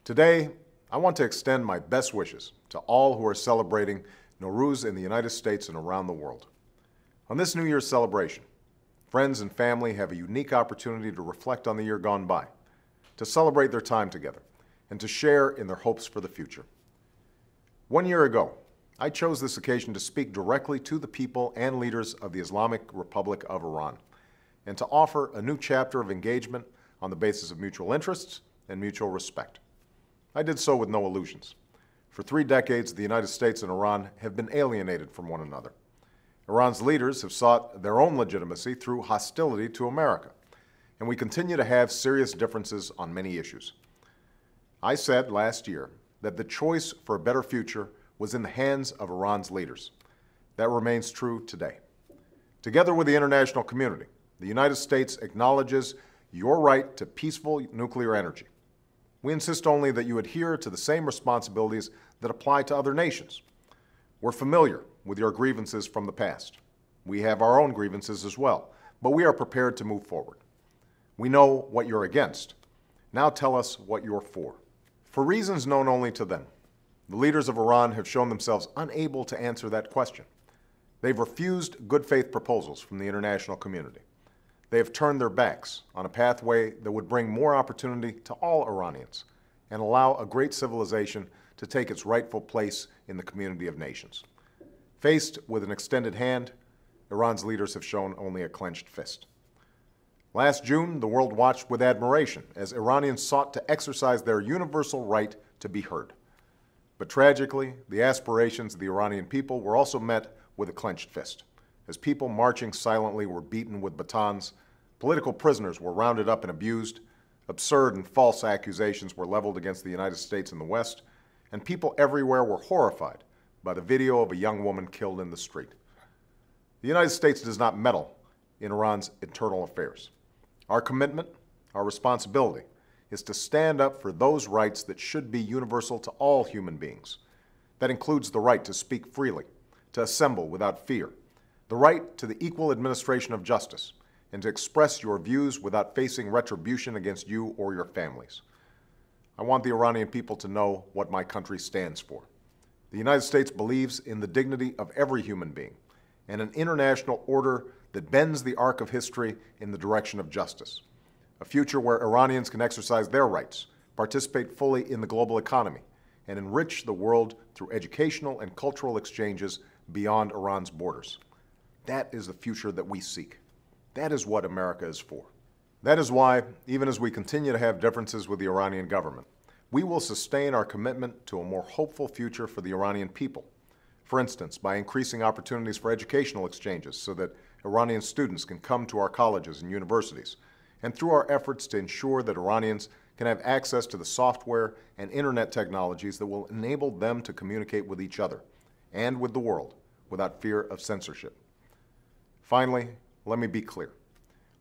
Today, I want to extend my best wishes to all who are celebrating Nowruz in the United States and around the world. On this New Year's celebration, friends and family have a unique opportunity to reflect on the year gone by, to celebrate their time together, and to share in their hopes for the future. 1 year ago, I chose this occasion to speak directly to the people and leaders of the Islamic Republic of Iran, and to offer a new chapter of engagement on the basis of mutual interests and mutual respect. I did so with no illusions. For 3 decades, the United States and Iran have been alienated from one another. Iran's leaders have sought their own legitimacy through hostility to America, and we continue to have serious differences on many issues. I said last year that the choice for a better future was in the hands of Iran's leaders. That remains true today. Together with the international community, the United States acknowledges your right to peaceful nuclear energy. We insist only that you adhere to the same responsibilities that apply to other nations. We're familiar with your grievances from the past. We have our own grievances as well, but we are prepared to move forward. We know what you're against. Now tell us what you're for. For reasons known only to them, the leaders of Iran have shown themselves unable to answer that question. They've refused good faith proposals from the international community. They have turned their backs on a pathway that would bring more opportunity to all Iranians and allow a great civilization to take its rightful place in the community of nations. Faced with an extended hand, Iran's leaders have shown only a clenched fist. Last June, the world watched with admiration as Iranians sought to exercise their universal right to be heard. But tragically, the aspirations of the Iranian people were also met with a clenched fist. As people marching silently were beaten with batons, political prisoners were rounded up and abused, absurd and false accusations were leveled against the United States and the West, and people everywhere were horrified by the video of a young woman killed in the street. The United States does not meddle in Iran's internal affairs. Our commitment, our responsibility, is to stand up for those rights that should be universal to all human beings. That includes the right to speak freely, to assemble without fear, the right to the equal administration of justice, and to express your views without facing retribution against you or your families. I want the Iranian people to know what my country stands for. The United States believes in the dignity of every human being and an international order that bends the arc of history in the direction of justice. A future where Iranians can exercise their rights, participate fully in the global economy, and enrich the world through educational and cultural exchanges beyond Iran's borders. That is the future that we seek. That is what America is for. That is why, even as we continue to have differences with the Iranian government, we will sustain our commitment to a more hopeful future for the Iranian people. For instance, by increasing opportunities for educational exchanges so that Iranian students can come to our colleges and universities, and through our efforts to ensure that Iranians can have access to the software and internet technologies that will enable them to communicate with each other and with the world without fear of censorship. Finally, let me be clear.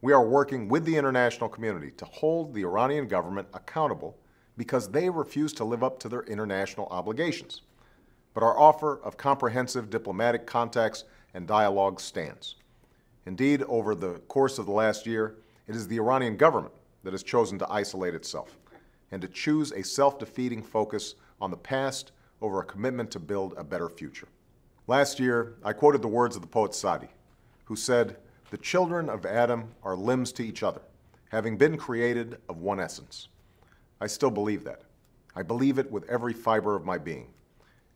We are working with the international community to hold the Iranian government accountable because they refuse to live up to their international obligations. But our offer of comprehensive diplomatic contacts and dialogue stands. Indeed, over the course of the last year, it is the Iranian government that has chosen to isolate itself and to choose a self-defeating focus on the past over a commitment to build a better future. Last year, I quoted the words of the poet Sadi, who said, "The children of Adam are limbs to each other, having been created of one essence." I still believe that. I believe it with every fiber of my being.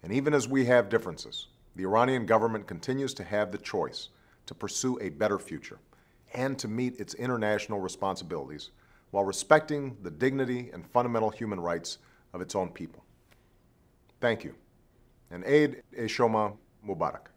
And even as we have differences, the Iranian government continues to have the choice to pursue a better future and to meet its international responsibilities while respecting the dignity and fundamental human rights of its own people. Thank you, and Eid e Shoma Mubarak.